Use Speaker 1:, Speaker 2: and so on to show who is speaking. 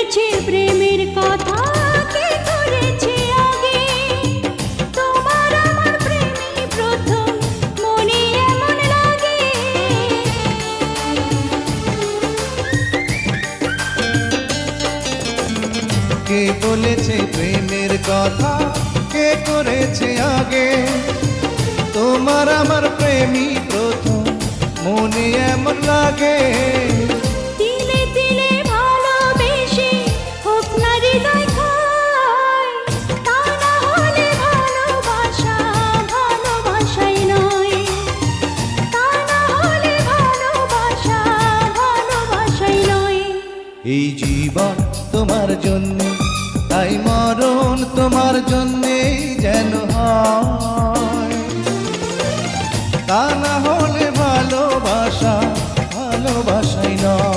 Speaker 1: বলেছে প্রেমের কথা, কে করেছে আগে? তোমার আমার প্রেমই প্রথম, মনে এমন লাগে।
Speaker 2: কে বলেছে প্রেমের কথা, কে করেছে আগে? তোমার আমার প্রেমই প্রথম, মনে এমন লাগে।
Speaker 1: তিলে তিলে ভালোবেসে হোক না হৃদয় ক্ষয়, তা না হলে ভালোবাসা ভালোবাসাই নয়, তা না হলে ভালোবাসা ভালোবাসাই নয়।
Speaker 2: এই জীবন তোমার জন্য, তাই মরণ তোমার জন্যে যেন হয়, তা না হলে ভালোবাসা ভালোবাসাই নয়।